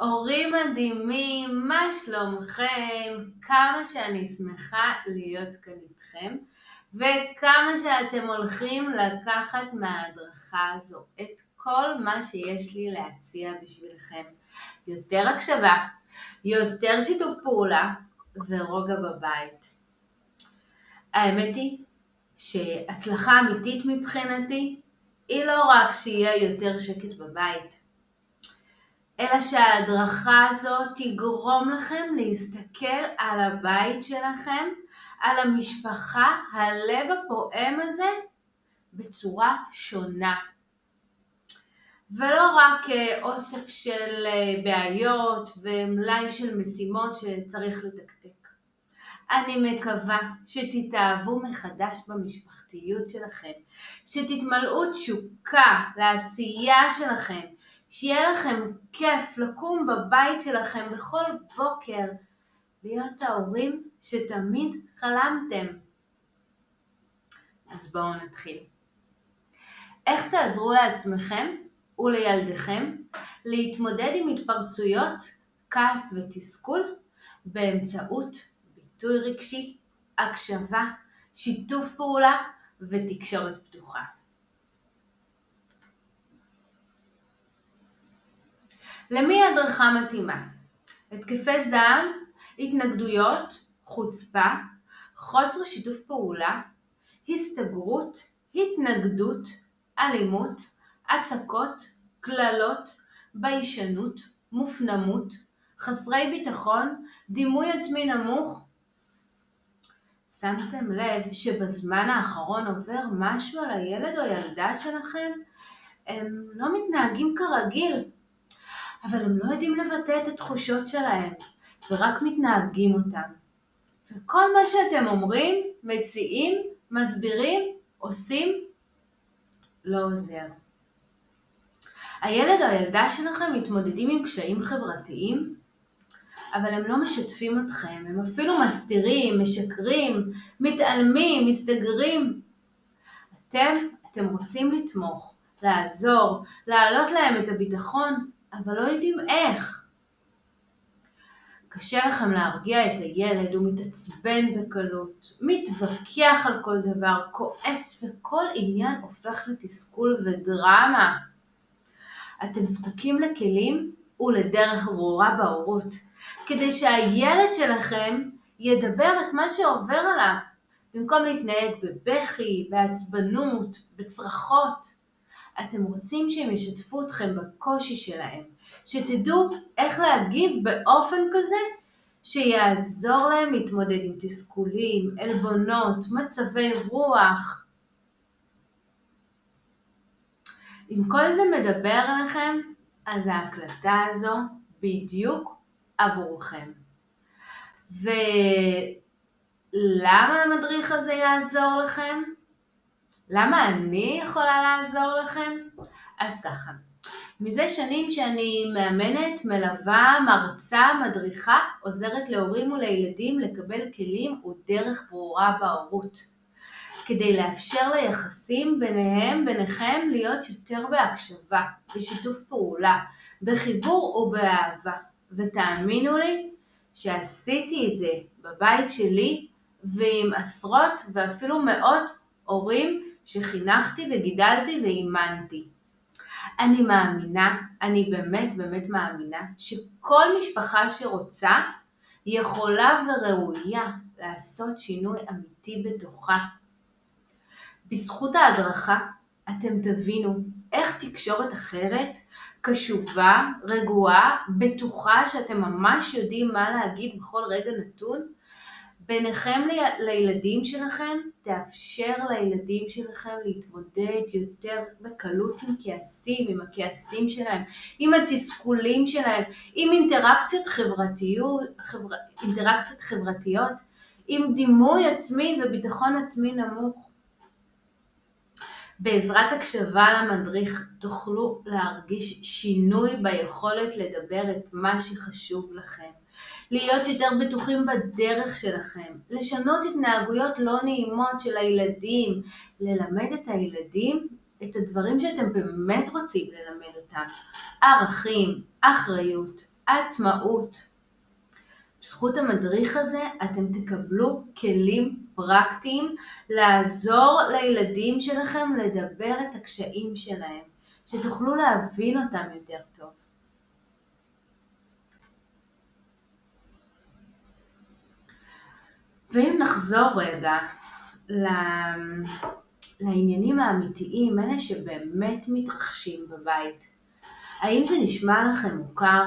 הורים מדהימים, מה שלומכם? כמה שאני שמחה להיות כאן איתכם, וכמה שאתם הולכים לקחת מההדרכה הזו את כל מה שיש לי להציע בשבילכם. יותר הקשבה, יותר שיתוף פעולה ורוגע בבית. האמת היא שהצלחה אמיתית מבחינתי היא לא רק שיהיה יותר שקט בבית, אלא שההדרכה הזאת תגרום לכם להסתכל על הבית שלכם, על המשפחה, הלב הפועם הזה, בצורה שונה. ולא רק אוסף של בעיות ומלאי של משימות שצריך לתקתק. אני מקווה שתתאהבו מחדש במשפחתיות שלכם, שתתמלאו תשוקה לעשייה שלכם, שיהיה לכם כיף לקום בבית שלכם בכל בוקר, להיות ההורים שתמיד חלמתם. אז בואו נתחיל. איך תעזרו לעצמכם ולילדיכם להתמודד עם התפרצויות, כעס ותסכול באמצעות ביטוי רגשי, הקשבה, שיתוף פעולה ותקשורת פתוחה. למי הדרכה מתאימה? התקפי זעם, התנגדויות, חוצפה, חוסר שיתוף פעולה, הסתגרות, התנגדות, אלימות, הצקות, קללות, ביישנות, מופנמות, חסרי ביטחון, דימוי עצמי נמוך. שמתם לב שבזמן האחרון עובר משהו על הילד או הילדה שלכם? הם לא מתנהגים כרגיל, אבל הם לא יודעים לבטא את התחושות שלהם, ורק מתנהגים אותם. וכל מה שאתם אומרים, מציעים, מסבירים, עושים, לא עוזר. הילד או הילדה שלכם מתמודדים עם קשיים חברתיים, אבל הם לא משתפים אתכם, הם אפילו מסתירים, משקרים, מתעלמים, מסתגרים. אתם רוצים לתמוך, לעזור, להעלות להם את הביטחון, אבל לא יודעים איך. קשה לכם להרגיע את הילד, הוא מתעצבן בקלות, מתווכח על כל דבר, כועס, וכל עניין הופך לתסכול ודרמה. אתם זקוקים לכלים ולדרך ברורה בהורות, כדי שהילד שלכם ידבר את מה שעובר עליו, במקום להתנהג בבכי, בעצבנות, בצרחות. אתם רוצים שהם ישתפו אתכם בקושי שלהם, שתדעו איך להגיב באופן כזה שיעזור להם להתמודד עם תסכולים, עלבונות, מצבי רוח. אם כל זה מדבר עליכם, אז ההקלטה הזו בדיוק עבורכם. ולמה המדריך הזה יעזור לכם? למה אני יכולה לעזור לכם? אז ככה, מזה שנים שאני מאמנת, מלווה, מרצה, מדריכה, עוזרת להורים ולילדים לקבל כלים ודרך ברורה בהורות, כדי לאפשר ליחסים ביניכם להיות יותר בהקשבה, בשיתוף פעולה, בחיבור ובאהבה. ותאמינו לי שעשיתי את זה בבית שלי ועם עשרות ואפילו מאות הורים שחינכתי וגידלתי ואימנתי. אני באמת מאמינה שכל משפחה שרוצה יכולה וראויה לעשות שינוי אמיתי בתוכה. בזכות ההדרכה אתם תבינו איך תקשורת אחרת, קשובה, רגועה, בטוחה, שאתם ממש יודעים מה להגיד בכל רגע נתון, ביניכם לילדים שלכם, תאפשר לילדים שלכם להתמודד יותר בקלות עם כעסים, עם הכעסים שלהם, עם התסכולים שלהם, עם אינטראקציות חברתיות, עם דימוי עצמי וביטחון עצמי נמוך. בעזרת הקשבה למדריך תוכלו להרגיש שינוי ביכולת לדבר את מה שחשוב לכם, להיות יותר בטוחים בדרך שלכם, לשנות התנהגויות לא נעימות של הילדים, ללמד את הילדים את הדברים שאתם באמת רוצים ללמד אותם, ערכים, אחריות, עצמאות. בזכות המדריך הזה אתם תקבלו כלים פרקטיים לעזור לילדים שלכם לדבר את הקשיים שלהם, שתוכלו להבין אותם יותר טוב. ואם נחזור רגע לעניינים האמיתיים, אלה שבאמת מתרחשים בבית, האם זה נשמע לכם מוכר?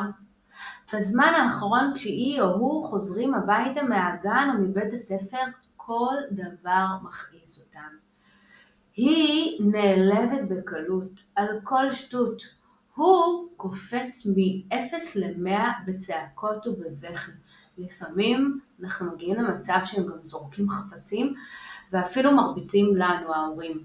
בזמן האחרון כשהיא או הוא חוזרים הביתה מהגן או מבית הספר, כל דבר מכעיס אותם. היא נעלבת בקלות על כל שטות. הוא קופץ מ-0 ל-100 בצעקות ובבכי. לפעמים אנחנו מגיעים למצב שהם גם זורקים חפצים ואפילו מרביצים לנו ההורים.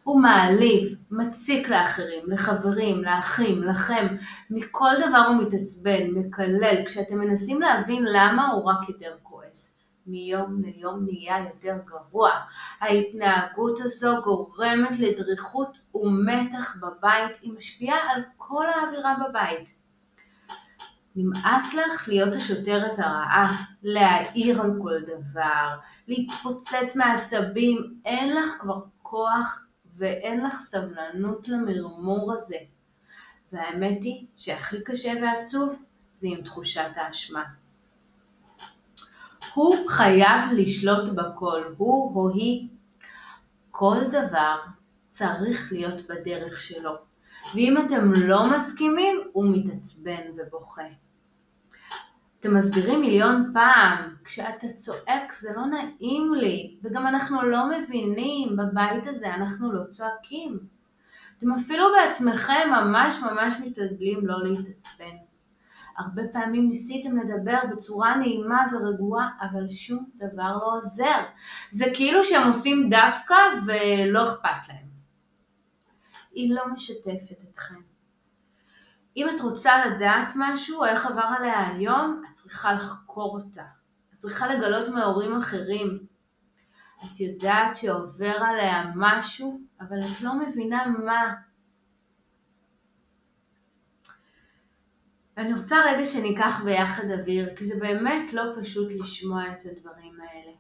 הוא מעליב, מציק לאחרים, לחברים, לאחים, לכם. מכל דבר הוא מתעצבן, מקלל. כשאתם מנסים להבין למה, הוא רק יותר כועס. מיום ליום נהיה יותר גרוע. ההתנהגות הזו גורמת לדריכות ומתח בבית. היא משפיעה על כל האווירה בבית. נמאס לך להיות השוטרת הרעה, להעיר על כל דבר, להתפוצץ מעצבים. אין לך כבר כוח ואין לך סבלנות למרמור הזה. והאמת היא שהכי קשה ועצוב זה עם תחושת האשמה. הוא חייב לשלוט בכל, הוא או היא. כל דבר צריך להיות בדרך שלו. ואם אתם לא מסכימים, הוא מתעצבן ובוכה. אתם מסבירים מיליון פעם, כשאתה צועק זה לא נעים לי, וגם אנחנו לא מבינים, בבית הזה אנחנו לא צועקים. אתם אפילו בעצמכם ממש משתדלים לא להתעצבן. הרבה פעמים ניסיתם לדבר בצורה נעימה ורגועה, אבל שום דבר לא עוזר. זה כאילו שהם עושים דווקא ולא אכפת להם. היא לא משתפת אתכם. אם את רוצה לדעת משהו, איך עבר עליה היום, את צריכה לחקור אותה. את צריכה לגלות מהורים אחרים. את יודעת שעובר עליה משהו, אבל את לא מבינה מה. ואני רוצה רגע שניקח ביחד אוויר, כי זה באמת לא פשוט לשמוע את הדברים האלה.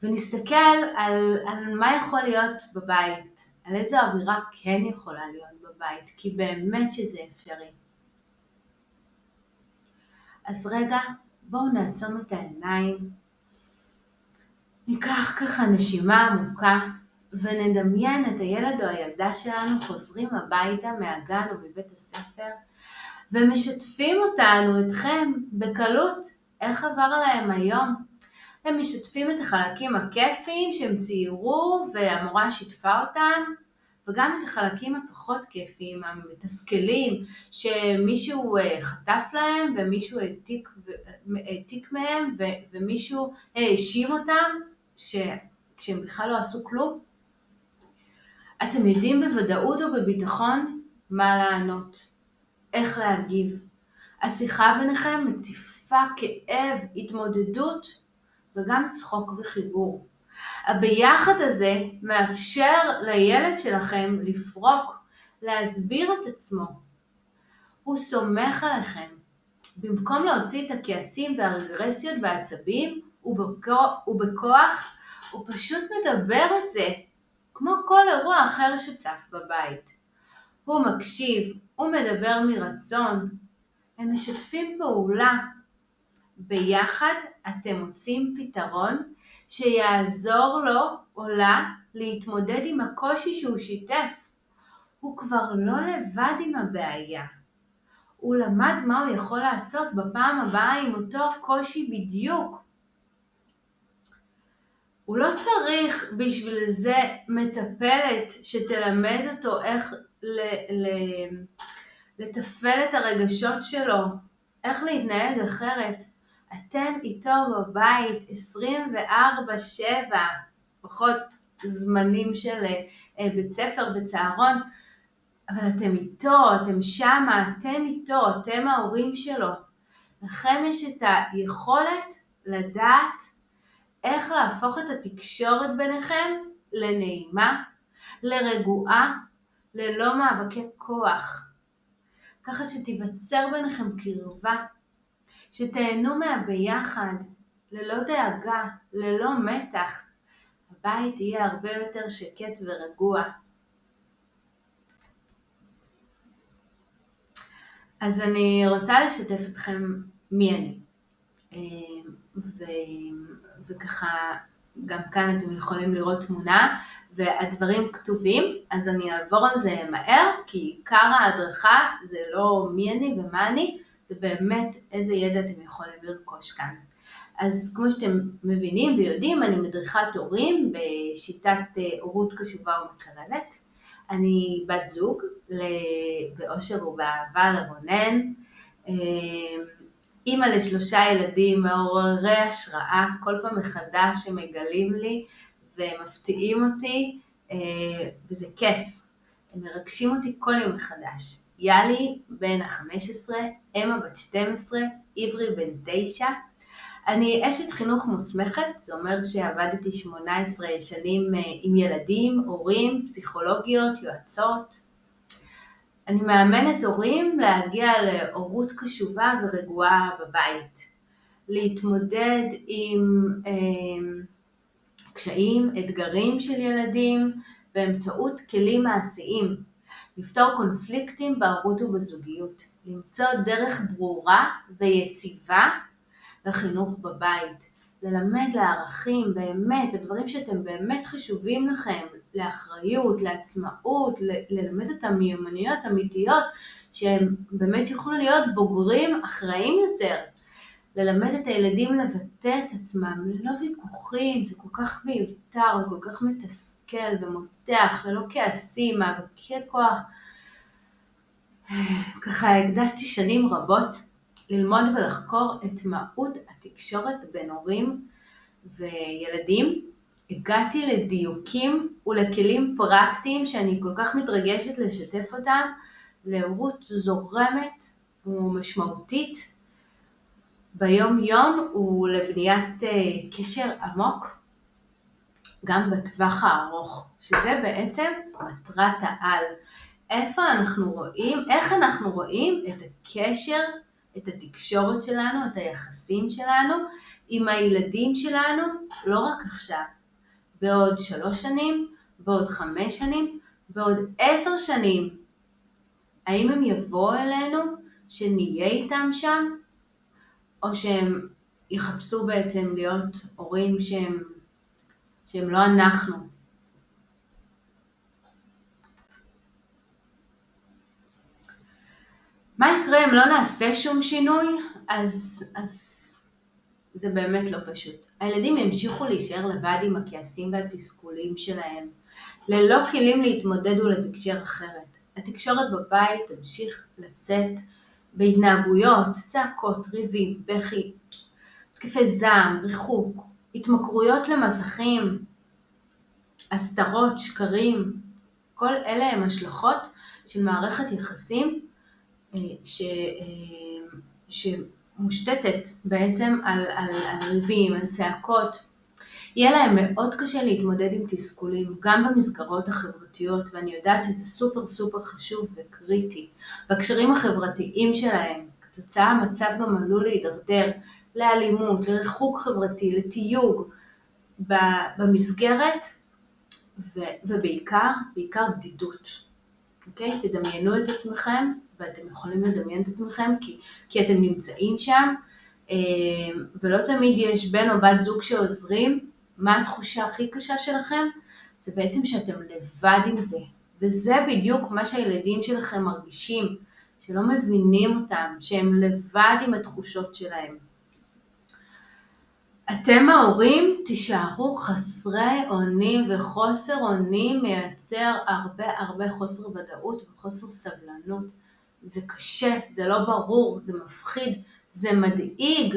ונסתכל על מה יכול להיות בבית, על איזו אווירה כן יכולה להיות בבית, כי באמת שזה אפשרי. אז רגע, בואו נעצום את העיניים, ניקח ככה נשימה עמוקה, ונדמיין את הילד או הילדה שלנו חוזרים הביתה מהגן או מבית הספר, ומשתפים אותנו, אתכם, בקלות, איך עבר עליהם היום. הם משתפים את החלקים הכיפיים שהם ציירו והמורה שיתפה אותם, וגם את החלקים הפחות כיפיים, המתסכלים, שמישהו חטף להם ומישהו העתיק מהם ומישהו האשים אותם כשהם בכלל לא עשו כלום. אתם יודעים בוודאות או בביטחון מה לענות, איך להגיב. השיחה ביניכם מציפה כאב, התמודדות וגם צחוק וחיבור. הביחד הזה מאפשר לילד שלכם לפרוק, להסביר את עצמו. הוא סומך עליכם. במקום להוציא את הכעסים והרגרסיות והעצבים, ובכוח, הוא פשוט מדבר את זה, כמו כל אירוע אחר שצף בבית. הוא מקשיב, הוא מדבר מרצון. הם משתפים פעולה. ביחד אתם מוצאים פתרון שיעזור לו או לה להתמודד עם הקושי שהוא שיתף. הוא כבר לא לבד עם הבעיה. הוא למד מה הוא יכול לעשות בפעם הבאה עם אותו קושי בדיוק. הוא לא צריך בשביל זה מטפלת שתלמד אותו איך לתפעל את הרגשות שלו, איך להתנהג אחרת. אתם איתו בבית 24/7, פחות זמנים של בית ספר בצהרון, אבל אתם איתו, אתם שמה, אתם איתו, אתם ההורים שלו. לכם יש את היכולת לדעת איך להפוך את התקשורת ביניכם לנעימה, לרגועה, ללא מאבקי כוח. ככה שתיווצר ביניכם קרבה, שתהנו מהביחד, ללא דאגה, ללא מתח. הבית יהיה הרבה יותר שקט ורגוע. אז אני רוצה לשתף אתכם מי אני. וככה גם כאן אתם יכולים לראות תמונה והדברים כתובים, אז אני אעבור על זה מהר, כי עיקר ההדרכה זה לא מי אני ומה אני, זה באמת איזה ידע אתם יכולים לרכוש כאן. אז כמו שאתם מבינים ויודעים, אני מדריכת הורים בשיטת הורות קשובה ומקרבת. אני בת זוג באושר ובאהבה לרונן, אימא ל3 ילדים מעוררי השראה, כל פעם מחדש שמגלים לי ומפתיעים אותי, וזה כיף. הם מרגשים אותי כל יום מחדש. יאלי בן 15, אמא בת 12, עברי בן 9. אני אשת חינוך מוסמכת, זה אומר שעבדתי 18 שנים עם ילדים, הורים, פסיכולוגיות, יועצות. אני מאמנת הורים להגיע להורות קשובה ורגועה בבית, להתמודד עם קשיים, אתגרים של ילדים, באמצעות כלים מעשיים, לפתור קונפליקטים בהורות ובזוגיות, למצוא דרך ברורה ויציבה לחינוך בבית, ללמד לערכים באמת, הדברים שאתם באמת חשובים לכם, לאחריות, לעצמאות, ללמד את המיומנויות אמיתיות, שהם באמת יוכלו להיות בוגרים אחראים יותר, ללמד את הילדים לבטא את עצמם, ללא ויכוחים, זה כל כך מיותר וכל כך מתסכל ומותח, ללא כעסים, מאבקי כוח. ככה הקדשתי שנים רבות ללמוד ולחקור את מהות התקשורת בין הורים וילדים. הגעתי לדיוקים ולכלים פרקטיים שאני כל כך מתרגשת לשתף אותם, להורות זורמת ומשמעותית ביום יום ולבניית קשר עמוק גם בטווח הארוך, שזה בעצם מטרת העל. איך אנחנו רואים את הקשר, את התקשורת שלנו, את היחסים שלנו עם הילדים שלנו, לא רק עכשיו, בעוד 3 שנים, בעוד 5 שנים, בעוד 10 שנים. האם הם יבואו אלינו, שנהיה איתם שם, או שהם יחפשו בעצם להיות הורים שהם לא אנחנו. מה יקרה אם לא נעשה שום שינוי? אז זה באמת לא פשוט. הילדים ימשיכו להישאר לבד עם הכעסים והתסכולים שלהם, ללא כלים להתמודד ולתקשר אחרת. התקשורת בבית תמשיך לצאת בהתנהגויות, צעקות, ריבים, בכי, תקפי זעם, ריחוק, התמכרויות למסכים, הסתרות, שקרים. כל אלה הם השלכות של מערכת יחסים שמושתתת בעצם על ריבים, על צעקות. יהיה להם מאוד קשה להתמודד עם תסכולים, גם במסגרות החברתיות, ואני יודעת שזה סופר סופר חשוב וקריטי. בקשרים החברתיים שלהם, כתוצאה המצב גם עלול להידרדר לאלימות, לריחוק חברתי, לתיוג במסגרת, ובעיקר בדידות. אוקיי? תדמיינו את עצמכם, ואתם יכולים לדמיין את עצמכם כי אתם נמצאים שם, ולא תמיד יש בן או בת זוג שעוזרים. מה התחושה הכי קשה שלכם? זה בעצם שאתם לבד עם זה, וזה בדיוק מה שהילדים שלכם מרגישים, שלא מבינים אותם, שהם לבד עם התחושות שלהם. אתם ההורים תישארו חסרי אונים, וחוסר אונים מייצר הרבה חוסר ודאות וחוסר סבלנות. זה קשה, זה לא ברור, זה מפחיד, זה מדאיג.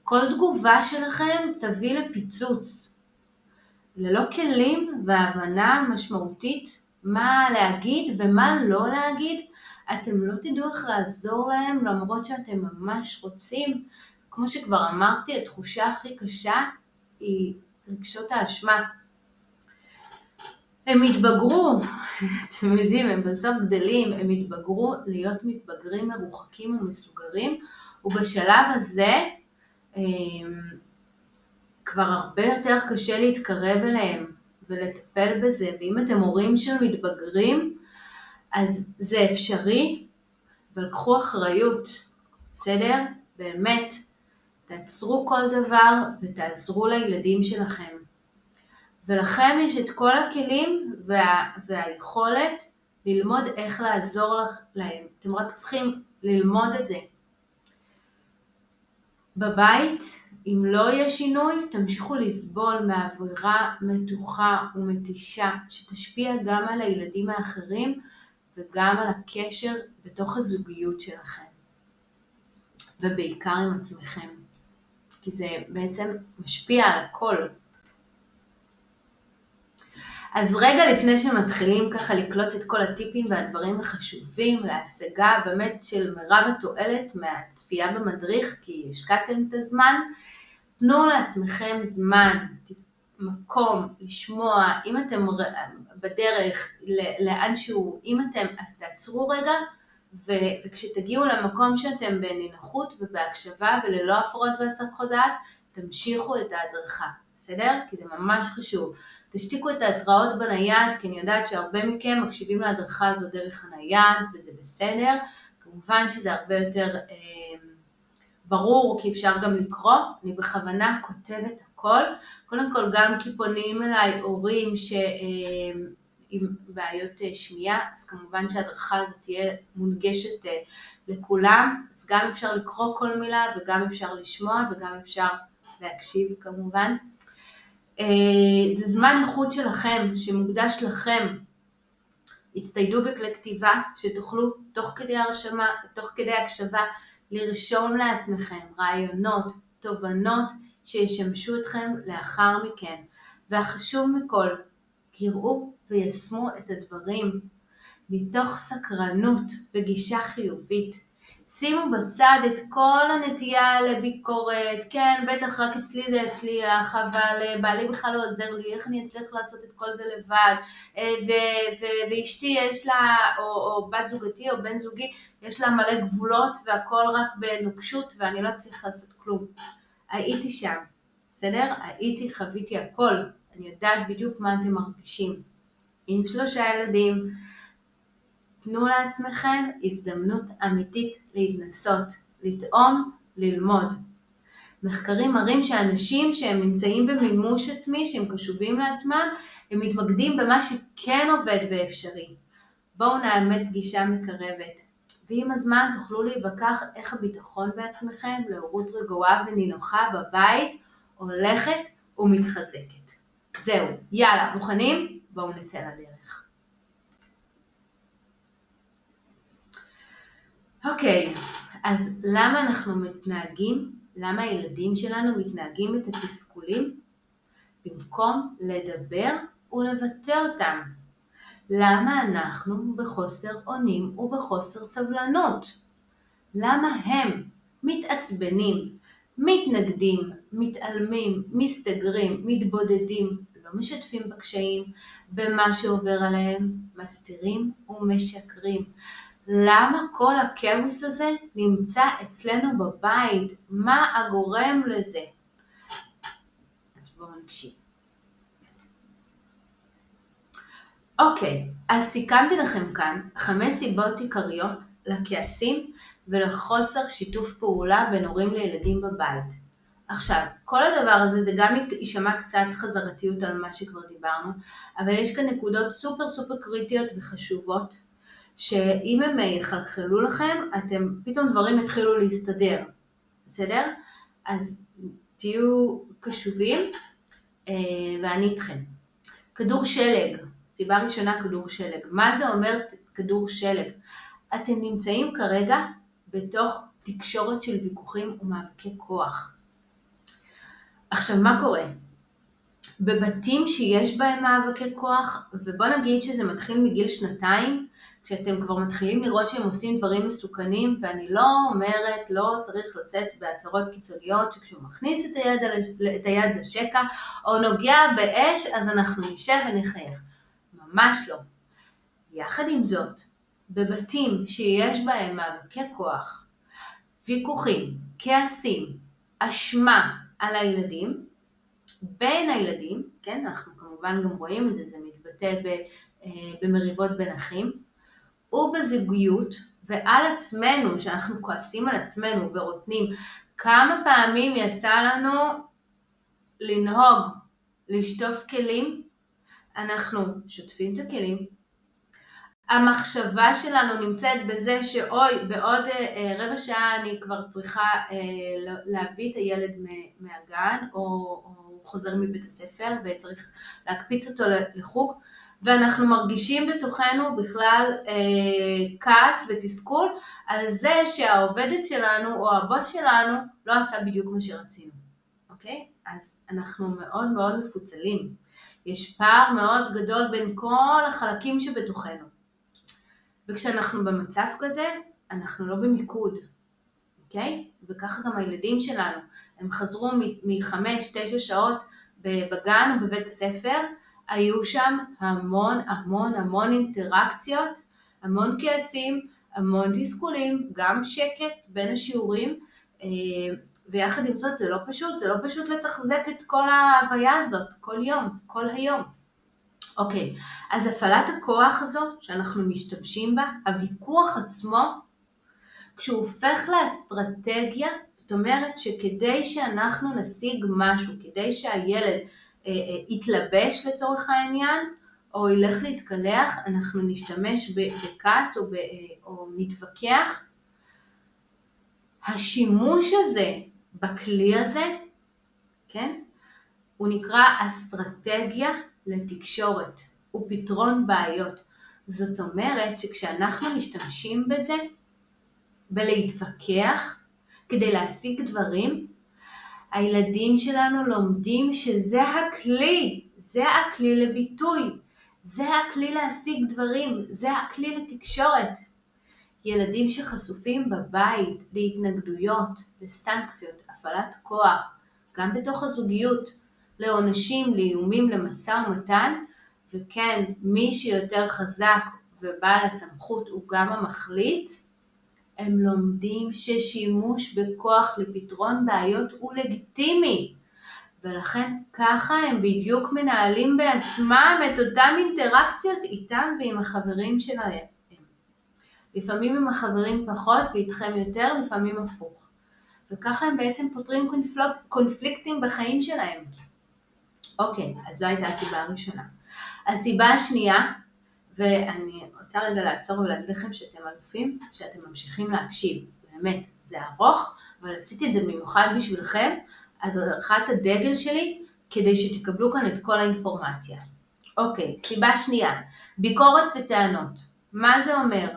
כל תגובה שלכם תביא לפיצוץ. ללא כלים והבנה משמעותית מה להגיד ומה לא להגיד, אתם לא תדעו איך לעזור להם למרות שאתם ממש רוצים. כמו שכבר אמרתי, התחושה הכי קשה היא רגשות האשמה. הם התבגרו, אתם יודעים, הם בסוף גדלים, הם התבגרו להיות מתבגרים מרוחקים ומסוגרים, ובשלב הזה כבר הרבה יותר קשה להתקרב אליהם ולטפל בזה, ואם אתם הורים שמתבגרים, אז זה אפשרי, אבל קחו אחריות, בסדר? באמת, תעצרו כל דבר ותעזרו לילדים שלכם. ולכם יש את כל הכלים והיכולת ללמוד איך לעזור להם. אתם רק צריכים ללמוד את זה. בבית, אם לא יהיה שינוי, תמשיכו לסבול מאווירה מתוחה ומתישה, שתשפיע גם על הילדים האחרים וגם על הקשר בתוך הזוגיות שלכם. ובעיקר עם עצמכם. כי זה בעצם משפיע על הכל. אז רגע לפני שמתחילים ככה לקלוט את כל הטיפים והדברים החשובים להשגה באמת של מרב התועלת מהצפייה במדריך, כי השקעתם את הזמן, תנו לעצמכם זמן, מקום, לשמוע, אם אתם בדרך לאנשהו, אם אתם, אז תעצרו רגע, וכשתגיעו למקום שאתם בנינוחות ובהקשבה וללא הפרעות והסחות דעת, תמשיכו את ההדרכה, בסדר? כי זה ממש חשוב. תשתיקו את ההתראות בנייד, כי אני יודעת שהרבה מכם מקשיבים להדרכה הזו דרך הנייד, וזה בסדר. כמובן שזה הרבה יותר ברור, כי אפשר גם לקרוא. אני בכוונה כותבת הכל. קודם כל גם כי פונים אליי הורים עם בעיות שמיעה, אז כמובן שההדרכה הזאת תהיה מונגשת לכולם. אז גם אפשר לקרוא כל מילה, וגם אפשר לשמוע, וגם אפשר להקשיב כמובן. זה זמן איכות שלכם, שמוקדש לכם. הצטיידו בכלי כתיבה, שתוכלו תוך כדי הקשבה, לרשום לעצמכם רעיונות, תובנות, שישמשו אתכם לאחר מכן. והחשוב מכל, קראו וישמו את הדברים, מתוך סקרנות וגישה חיובית. שימו בצד את כל הנטייה לביקורת, כן, בטח רק אצלי זה הצליח, אבל בעלי בכלל לא עוזר לי, איך אני אצליח לעשות את כל זה לבד, ואשתי יש לה, או בת זוגתי או בן זוגי, יש לה מלא גבולות והכל רק בנוקשות ואני לא צריך לעשות כלום. הייתי שם, בסדר? חוויתי הכל, אני יודעת בדיוק מה אתם מרגישים. עם 3 ילדים, תנו לעצמכם הזדמנות אמיתית להתנסות, לטעום, ללמוד. מחקרים מראים שאנשים שהם נמצאים במימוש עצמי, שהם קשובים לעצמם, הם מתמקדים במה שכן עובד ואפשרי. בואו נאמץ גישה מקרבת. ועם הזמן תוכלו להיווכח איך הביטחון בעצמכם להורות רגועה ונינוחה בבית הולכת ומתחזקת. זהו, יאללה, מוכנים? בואו נצא לדרך. אוקיי, אז למה אנחנו מתנהגים, למה הילדים שלנו מתנהגים את התסכולים? במקום לדבר ולבטא אותם. למה אנחנו בחוסר אונים ובחוסר סבלנות? למה הם מתעצבנים, מתנגדים, מתעלמים, מסתגרים, מתבודדים, לא משתפים בקשיים, במה שעובר עליהם, מסתירים ומשקרים? למה כל הכאוס הזה נמצא אצלנו בבית? מה הגורם לזה? אז בואו נקשיב. אוקיי, אז סיכמתי לכם כאן 5 סיבות עיקריות לכעסים ולחוסר שיתוף פעולה בין הורים לילדים בבית. עכשיו, כל הדבר הזה זה גם יישמע קצת חזרתיות על מה שכבר דיברנו, אבל יש כאן נקודות סופר קריטיות וחשובות, שאם הם יחלחלו לכם, פתאום דברים יתחילו להסתדר, בסדר? אז תהיו קשובים ואני איתכם. כדור שלג, סיבה ראשונה כדור שלג. מה זה אומר כדור שלג? אתם נמצאים כרגע בתוך תקשורת של ויכוחים ומאבקי כוח. עכשיו מה קורה? בבתים שיש בהם מאבקי כוח, ובוא נגיד שזה מתחיל מגיל 2, כשאתם כבר מתחילים לראות שהם עושים דברים מסוכנים, ואני לא אומרת, לא צריך לצאת בהצהרות קיצוניות, שכשהוא מכניס את היד לשקע, או נוגע באש, אז אנחנו נשב ונחייך. ממש לא. יחד עם זאת, בבתים שיש בהם מאבקי כוח, ויכוחים, כעסים, אשמה על הילדים, בין הילדים, כן, אנחנו כמובן גם רואים את זה, זה מתבטא במריבות בין אחים, ובזוגיות, ועל עצמנו, שאנחנו כועסים על עצמנו ורוטנים, כמה פעמים יצא לנו לנהוג, לשטוף כלים, אנחנו שוטפים את הכלים, המחשבה שלנו נמצאת בזה שאוי, בעוד רבע שעה אני כבר צריכה להביא את הילד מהגן, או הוא חוזר מבית הספר וצריך להקפיץ אותו לחוג, ואנחנו מרגישים בתוכנו בכלל כעס ותסכול על זה שהעובדת שלנו או הבוס שלנו לא עשה בדיוק מה שרצינו. אוקיי? אז אנחנו מאוד מאוד מפוצלים. יש פער מאוד גדול בין כל החלקים שבתוכנו. וכשאנחנו במצב כזה, אנחנו לא במיקוד. אוקיי? וככה גם הילדים שלנו. הם חזרו מ5-9 שעות בגן או בבית הספר, היו שם המון אינטראקציות, המון כעסים, המון תסכולים, גם שקט בין השיעורים, ויחד עם זאת זה לא פשוט לתחזק את כל ההוויה הזאת, כל היום. אוקיי, אז הפעלת הכוח הזו שאנחנו משתמשים בה, הוויכוח עצמו, כשהוא הופך לאסטרטגיה, זאת אומרת שכדי שאנחנו נשיג משהו, כדי שהילד יתלבש לצורך העניין, או ילך להתקלח, אנחנו נשתמש בכעס או נתווכח. השימוש הזה בכלי הזה, כן? הוא נקרא אסטרטגיה לתקשורת, הוא פתרון בעיות. זאת אומרת שכשאנחנו משתמשים בזה, בלהתווכח, כדי להשיג דברים, הילדים שלנו לומדים שזה הכלי לביטוי, זה הכלי להשיג דברים, זה הכלי לתקשורת. ילדים שחשופים בבית להתנגדויות, לסנקציות, הפעלת כוח, גם בתוך הזוגיות, לעונשים, לאיומים, למשא ומתן, וכן, מי שיותר חזק ובעל הסמכות הוא גם המחליט, הם לומדים ששימוש בכוח לפתרון בעיות הוא לגיטימי, ולכן ככה הם בדיוק מנהלים בעצמם את אותם אינטראקציות איתם ועם החברים שלהם. לפעמים עם החברים פחות ואיתכם יותר, לפעמים הפוך. וככה הם בעצם פותרים קונפליקטים בחיים שלהם. אוקיי, אז זו הייתה הסיבה הראשונה. הסיבה השנייה, ואני רוצה רגע לעצור ולהגיד לכם שאתם אלופים, שאתם ממשיכים להקשיב. באמת, זה ארוך, אבל עשיתי את זה במיוחד בשבילכם, הדרכת הדגל שלי, כדי שתקבלו כאן את כל האינפורמציה. אוקיי, סיבה שנייה, ביקורת וטענות. מה זה אומר?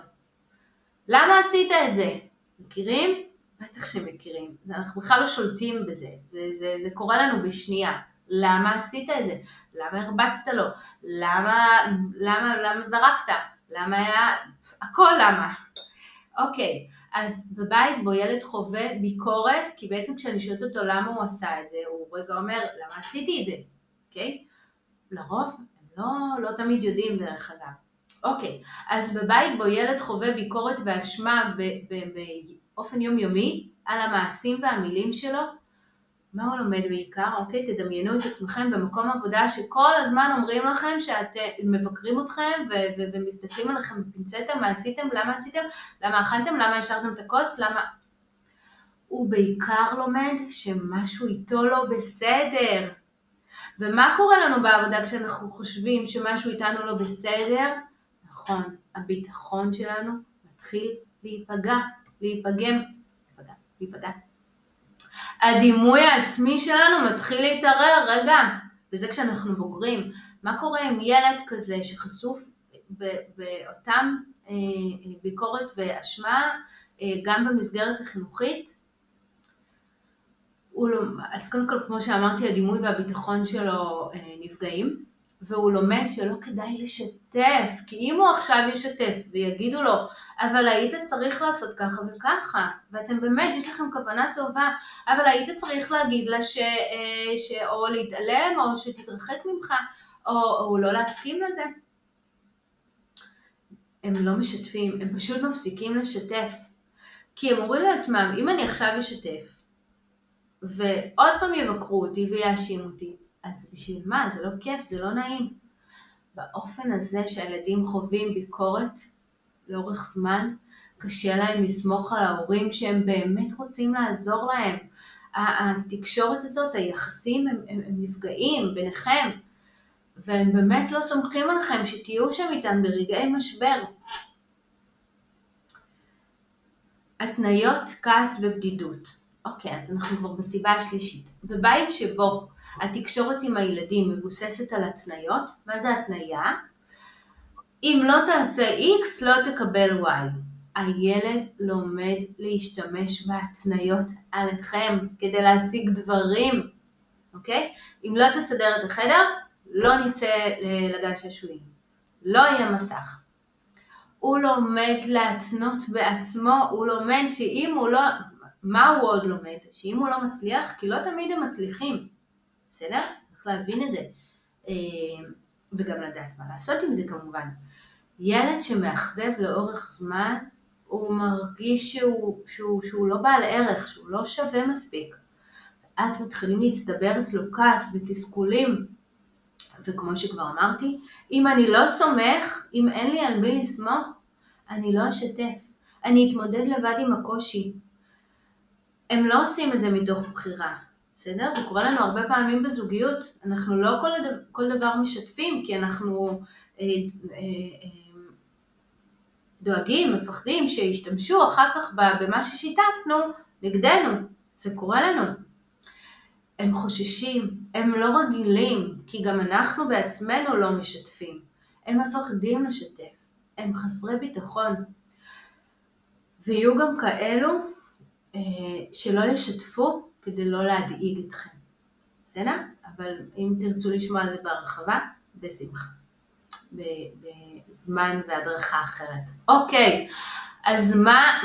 למה עשית את זה? מכירים? בטח שמכירים. אנחנו בכלל לא שולטים בזה. זה קורה לנו בשנייה. למה עשית את זה? למה הרבצת לו? למה זרקת? למה היה... הכל למה. אוקיי, אז בבית בו ילד חווה ביקורת, כי בעצם כשאני שואלת אותו למה הוא עשה את זה, הוא רגע אומר, למה עשיתי את זה? אוקיי? לרוב הם לא תמיד יודעים דרך אגב. אוקיי, אז בבית בו ילד חווה ביקורת ואשמה באופן יומיומי על המעשים והמילים שלו, מה הוא לומד בעיקר? אוקיי, תדמיינו את עצמכם במקום עבודה שכל הזמן אומרים לכם שאתם מבקרים אתכם ומסתכלים עליכם בפינצטה, מה עשיתם, למה עשיתם, למה אכלתם, למה השארתם את הכוס, למה... הוא בעיקר לומד שמשהו איתו לא בסדר. ומה קורה לנו בעבודה כשאנחנו חושבים שמשהו איתנו לא בסדר? נכון, הביטחון שלנו מתחיל להיפגם. הדימוי העצמי שלנו מתחיל להתערער, רגע, וזה כשאנחנו בוגרים. מה קורה עם ילד כזה שחשוף באותם ביקורת ואשמה, גם במסגרת החינוכית? אז קודם כל, כמו שאמרתי, הדימוי והביטחון שלו נפגעים, והוא לומד שלא כדאי לשתף, כי אם הוא עכשיו ישתף ויגידו לו, אבל היית צריך לעשות ככה וככה, ואתם באמת, יש לכם כוונה טובה, אבל היית צריך להגיד לה או להתעלם, או שתתרחק ממך, או לא להסכים לזה. הם לא משתפים, הם פשוט מפסיקים לשתף. כי הם אומרים לעצמם, אם אני עכשיו אשתף, ועוד פעם יבקרו אותי ויאשימו אותי, אז בשביל מה? זה לא כיף, זה לא נעים. באופן הזה שהילדים חווים ביקורת לאורך זמן, קשה להם לסמוך על ההורים שהם באמת רוצים לעזור להם. התקשורת הזאת, היחסים הם נפגעים ביניכם, והם באמת לא סומכים עליכם שתהיו שם איתם ברגעי משבר. התניות, כעס ובדידות. אוקיי, אז אנחנו כבר בסיבה השלישית. בבית שבו התקשורת עם הילדים מבוססת על התניות, מה זה התניה? אם לא תעשה X, לא תקבל Y. הילד לומד להשתמש בהתניות עליכם כדי להשיג דברים. אוקיי? אם לא תסדר את החדר, לא נצא לגן שעשועים. לא יהיה מסך. הוא לומד להתנות בעצמו, הוא לומד שאם הוא לא, מה הוא עוד לומד? שאם הוא לא מצליח, כי לא תמיד הם מצליחים. בסדר? צריך להבין את זה. וגם לדעת מה לעשות עם זה כמובן. ילד שמאכזב לאורך זמן, הוא מרגיש שהוא לא בעל ערך, שהוא לא שווה מספיק. אז מתחילים להצטבר אצלו כעס ותסכולים. וכמו שכבר אמרתי, אם אני לא סומך, אם אין לי על מי לסמוך, אני לא אשתף. אני אתמודד לבד עם הקושי. הם לא עושים את זה מתוך בחירה. בסדר? זה קורה לנו הרבה פעמים בזוגיות. אנחנו לא כל דבר משתפים, כי אנחנו דואגים, מפחדים שישתמשו אחר כך במה ששיתפנו נגדנו. זה קורה לנו. הם חוששים, הם לא רגילים, כי גם אנחנו בעצמנו לא משתפים. הם מפחדים לשתף, הם חסרי ביטחון. ויהיו גם כאלו שלא ישתפו כדי לא להדאיג אתכם. בסדר? אבל אם תרצו לשמוע על זה בהרחבה, בשמחה. בזמן והדרכה אחרת. אוקיי, אז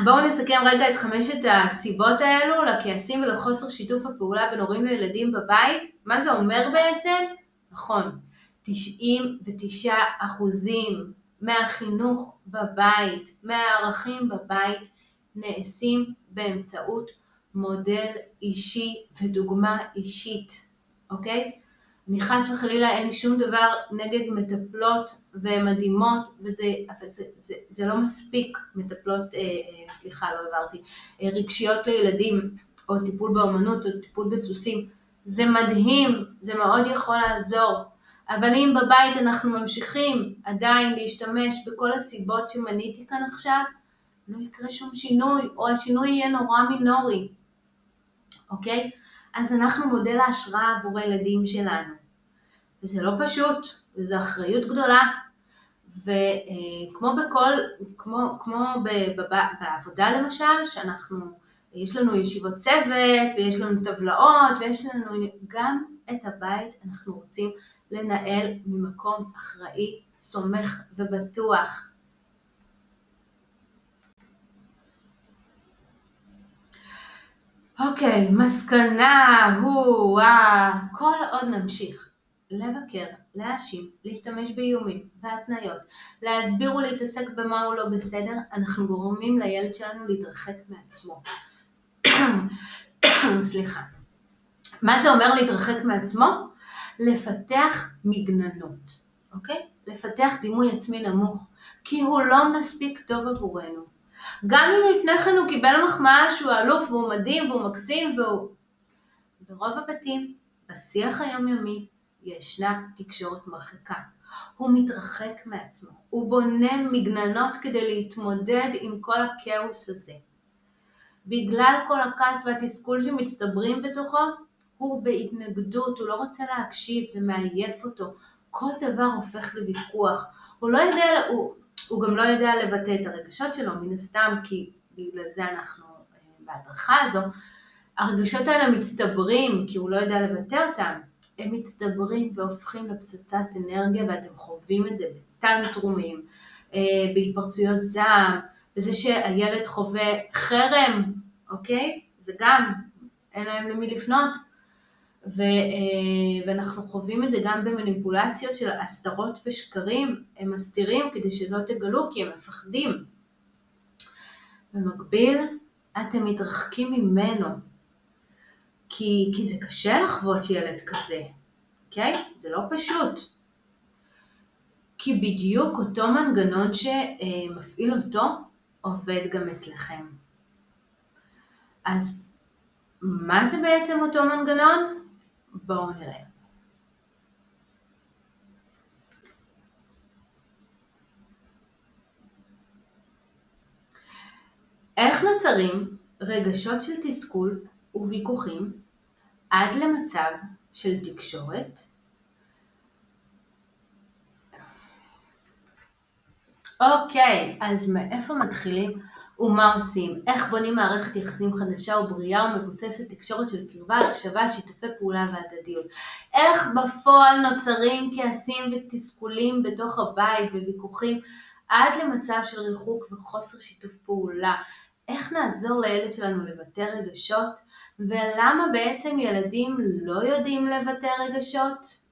בואו נסכם רגע את 5 הסיבות האלו לכעסים ולחוסר שיתוף הפעולה בין הורים לילדים בבית. מה זה אומר בעצם? נכון, 99% מהחינוך בבית, מהערכים בבית, נעשים באמצעות מודל אישי ודוגמה אישית. אוקיי? אני חס וחלילה אין לי שום דבר נגד מטפלות ומדהימות, אבל זה לא מספיק, מטפלות, רגשיות לילדים, או טיפול באומנות, או טיפול בסוסים. זה מדהים, זה מאוד יכול לעזור. אבל אם בבית אנחנו ממשיכים עדיין להשתמש בכל הסיבות שמניתי כאן עכשיו, לא יקרה שום שינוי, או השינוי יהיה נורא מינורי. אוקיי? אז אנחנו מודל ההשראה עבור הילדים שלנו. וזה לא פשוט, וזו אחריות גדולה. וכמו בעבודה למשל, יש לנו ישיבות צוות, ויש לנו טבלאות, ויש לנו גם את הבית, אנחנו רוצים לנהל ממקום אחראי, סומך ובטוח. אוקיי, מסקנה כל עוד נמשיך לבקר, להאשים, להשתמש באיומים, בהתניות, להסביר ולהתעסק במה הוא לא בסדר, אנחנו גורמים לילד שלנו להתרחק מעצמו. סליחה. מה זה אומר להתרחק מעצמו? לפתח מגננות, אוקיי? לפתח דימוי עצמי נמוך, כי הוא לא מספיק טוב עבורנו. גם אם לפני כן הוא קיבל מחמאה שהוא אלוף והוא מדהים והוא מקסים ברוב הבתים, בשיח היומיומי, ישנה תקשורת מרחיקה. הוא מתרחק מעצמו. הוא בונה מגננות כדי להתמודד עם כל הכאוס הזה. בגלל כל הכעס והתסכול שמצטברים בתוכו, הוא בהתנגדות, הוא לא רוצה להקשיב, זה מעייף אותו. כל דבר הופך לוויכוח. הוא גם לא יודע לבטא את הרגשות שלו, מן הסתם, כי בגלל זה אנחנו בהדרכה הזו. הרגשות האלה מצטברים, כי הוא לא יודע לבטא אותם. הם מצטברים והופכים לפצצת אנרגיה, ואתם חווים את זה בטנטרומים, בהתפרצויות זעם, בזה שהילד חווה חרם, אוקיי? זה גם, אין להם למי לפנות. ואנחנו חווים את זה גם במניפולציות של הסתרות ושקרים, הם מסתירים כדי שלא תגלו כי הם מפחדים. במקביל, אתם מתרחקים ממנו, כי זה קשה לחוות ילד כזה, אוקיי? זה לא פשוט. כי בדיוק אותו מנגנון שמפעיל אותו עובד גם אצלכם. אז מה זה בעצם אותו מנגנון? בואו נראה. איך נוצרים רגשות של תסכול וויכוחים עד למצב של תקשורת? אוקיי, אז מאיפה מתחילים ומה עושים? איך בונים מערכת יחסים חדשה ובריאה ומבוססת תקשורת של קרבה, הקשבה, שיתופי פעולה והדדיות? איך בפועל נוצרים כעסים ותסכולים בתוך הבית וויכוחים עד למצב של ריחוק וחוסר שיתוף פעולה? איך נעזור לילד שלנו לבטא רגשות? ולמה בעצם ילדים לא יודעים לבטא רגשות?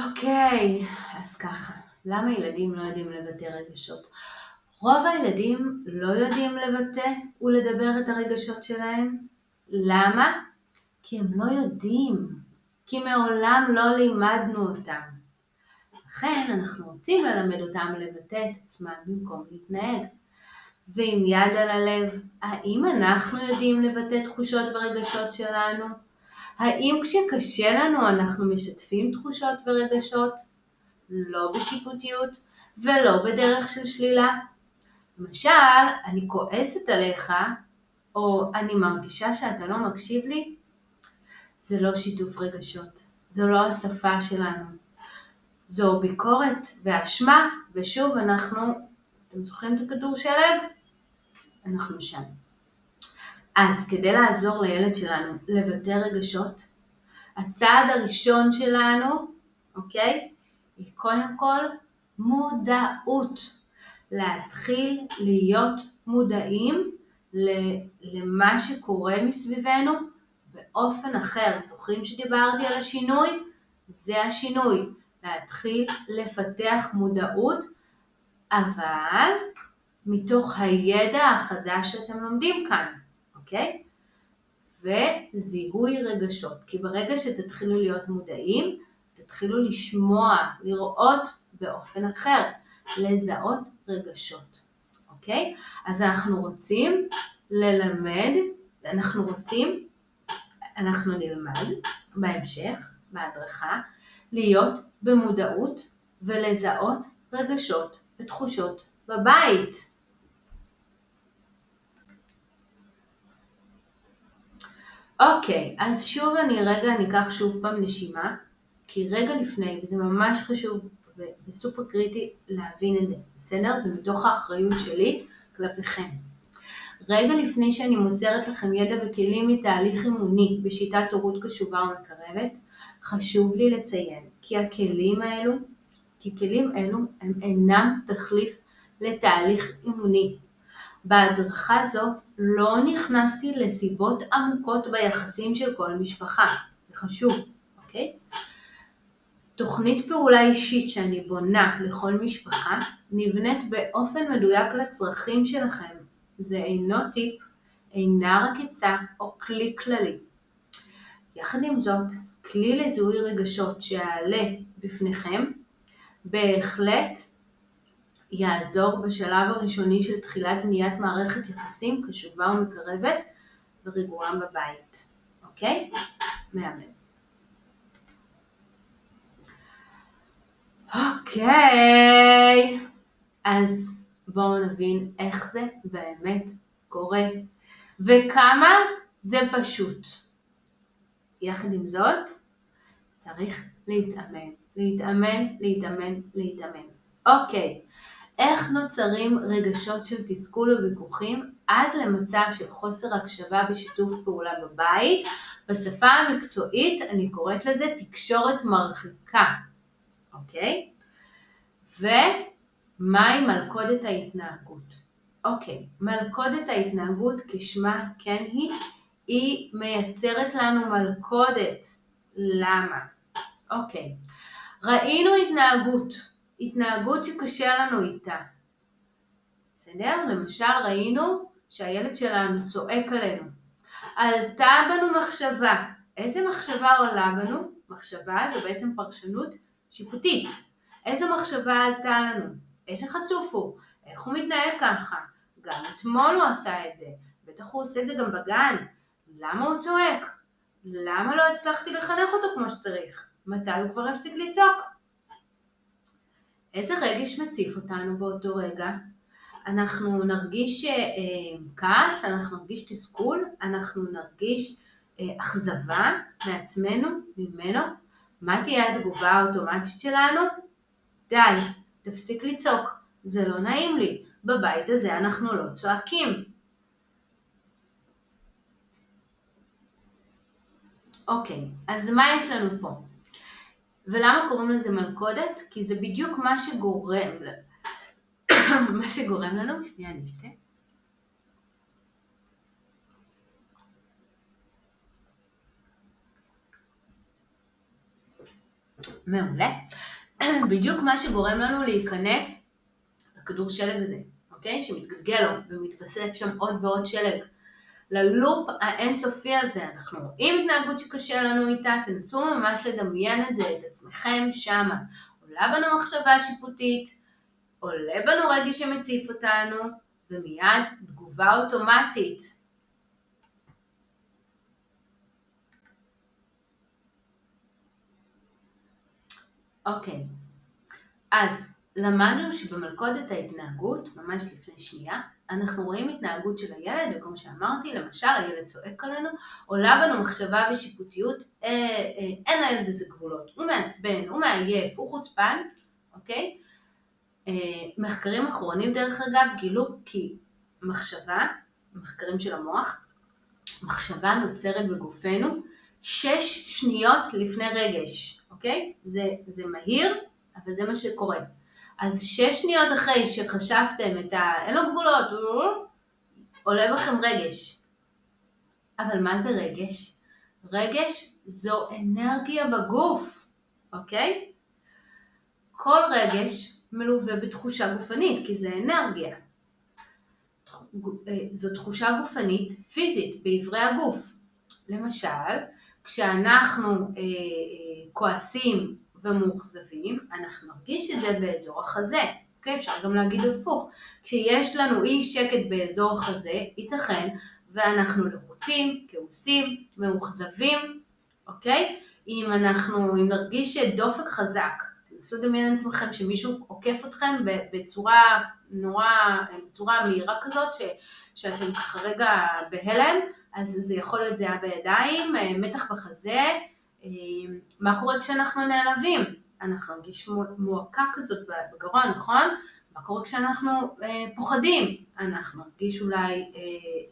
אוקיי, אז ככה, למה ילדים לא יודעים לבטא רגשות? רוב הילדים לא יודעים לבטא ולדבר את הרגשות שלהם. למה? כי הם לא יודעים, כי מעולם לא לימדנו אותם. לכן אנחנו רוצים ללמד אותם לבטא את עצמם במקום להתנהג. ועם יד על הלב, האם אנחנו יודעים לבטא תחושות ורגשות שלנו? האם כשקשה לנו אנחנו משתפים תחושות ורגשות? לא בשיפוטיות ולא בדרך של שלילה. למשל, אני כועסת עליך, או אני מרגישה שאתה לא מקשיב לי, זה לא שיתוף רגשות, זו לא השפה שלנו. זו ביקורת ואשמה, ושוב אתם זוכרים את הכדור שלג? אנחנו שם. אז כדי לעזור לילד שלנו לבטא רגשות, הצעד הראשון שלנו, אוקיי? היא קודם כל מודעות. להתחיל להיות מודעים למה שקורה מסביבנו באופן אחר. זוכרים שדיברתי על השינוי? זה השינוי. להתחיל לפתח מודעות, אבל מתוך הידע החדש שאתם לומדים כאן, אוקיי? וזיהוי רגשות. כי ברגע שתתחילו להיות מודעים, תתחילו לשמוע, לראות באופן אחר, לזהות רגשות. אוקיי? אז אנחנו רוצים ללמד, אנחנו נלמד בהמשך, בהדרכה, להיות במודעות ולזהות רגשות ותחושות בבית. אוקיי, אז שוב אני אקח שוב פעם נשימה, כי רגע לפני, וזה ממש חשוב וסופר קריטי להבין את זה, בסדר? זה מתוך האחריות שלי כלפיכם. רגע לפני שאני מוסרת לכם ידע וכלים מתהליך אימוני בשיטת הורות קשובה ומקרבת, חשוב לי לציין כי כלים אלו הם אינם תחליף לתהליך אימוני. בהדרכה זו לא נכנסתי לסיבות עמוקות ביחסים של כל משפחה, זה חשוב, אוקיי? תוכנית פעולה אישית שאני בונה לכל משפחה נבנית באופן מדויק לצרכים שלכם. זה אינו טיפ, אינה רק עצה או כלי כללי. יחד עם זאת, כלי לזיהוי רגשות שיעלה בפניכם בהחלט יעזור בשלב הראשוני של תחילת בניית מערכת יחסים קשובה ומקרבת ורגועה בבית. אוקיי? מהמם. אוקיי, אז בואו נבין איך זה באמת קורה וכמה זה פשוט. יחד עם זאת, צריך להתאמן. אוקיי, איך נוצרים רגשות של תסכול וויכוחים עד למצב של חוסר הקשבה ושיתוף פעולה בבית? בשפה המקצועית אני קוראת לזה תקשורת מרחיקה. אוקיי? מהי מלכודת ההתנהגות? אוקיי, מלכודת ההתנהגות כשמה כן היא מייצרת לנו מלכודת. למה? אוקיי, ראינו התנהגות שקשה לנו איתה. בסדר? למשל ראינו שהילד שלנו צועק עלינו. עלתה בנו מחשבה. איזה מחשבה עולה בנו? מחשבה זו בעצם פרשנות שיפוטית. איזו מחשבה עלתה לנו? איזה חצוף הוא? איך הוא מתנהל ככה? גם אתמול הוא עשה את זה. בטח הוא עושה את זה גם בגן. למה הוא צועק? למה לא הצלחתי לחנך אותו כמו שצריך? מתי הוא כבר הפסיק לצעוק? איזה רגש מציף אותנו באותו רגע? אנחנו נרגיש כעס, אנחנו נרגיש תסכול, אנחנו נרגיש אכזבה מעצמנו, ממנו. מה תהיה התגובה האוטומטית שלנו? די, תפסיק לצעוק, זה לא נעים לי, בבית הזה אנחנו לא צועקים. אוקיי, אז מה יש לנו פה? ולמה קוראים לזה מלכודת? כי זה בדיוק מה שגורם לנו, שנייה נשתה. מעולה. בדיוק מה שגורם לנו להיכנס לכדור שלג הזה, אוקיי? שמתגלגל לו ומתווסף שם עוד ועוד שלג. ללופ האינסופי הזה, אנחנו רואים התנהגות שקשה לנו איתה, תנסו ממש לדמיין את זה, את עצמכם שמה. עולה בנו מחשבה שיפוטית, עולה בנו רגש שמציף אותנו, ומיד תגובה אוטומטית. אוקיי, אז למדנו שבמלכודת ההתנהגות, ממש לפני שנייה, אנחנו רואים התנהגות של הילד, וכמו שאמרתי, למשל הילד צועק עלינו, עולה בנו מחשבה ושיפוטיות, אין לילד איזה גבולות, הוא מעצבן, הוא מעייף, הוא חוצפן, אוקיי? מחקרים אחרונים דרך אגב גילו כי מחשבה, מחקרים של המוח, מחשבה נוצרת בגופנו 6 שניות לפני רגש, אוקיי? זה מהיר, אבל זה מה שקורה. אז 6 שניות אחרי שחשבתם אין לו גבולות, עולה בכם רגש. אבל מה זה רגש? רגש זו אנרגיה בגוף, אוקיי? כל רגש מלווה בתחושה גופנית, כי זה אנרגיה. זו תחושה גופנית פיזית, בעברי הגוף. למשל, כשאנחנו כועסים ומאוכזבים, אנחנו נרגיש את זה באזור החזה. אוקיי? אפשר גם להגיד הפוך. כשיש לנו אי שקט באזור החזה, ייתכן, ואנחנו לחוצים, כעוסים, מאוכזבים, אוקיי? אם נרגיש דופק חזק, תנסו לדמיין לעצמכם שמישהו עוקף אתכם בצורה מהירה כזאת, שאתם ככה רגע בהלם, אז זה יכול להיות זהה בידיים, מתח בחזה. מה קורה כשאנחנו נעלבים? אנחנו נרגיש מועקה כזאת בגרון, נכון? מה קורה כשאנחנו פוחדים? אנחנו נרגיש אולי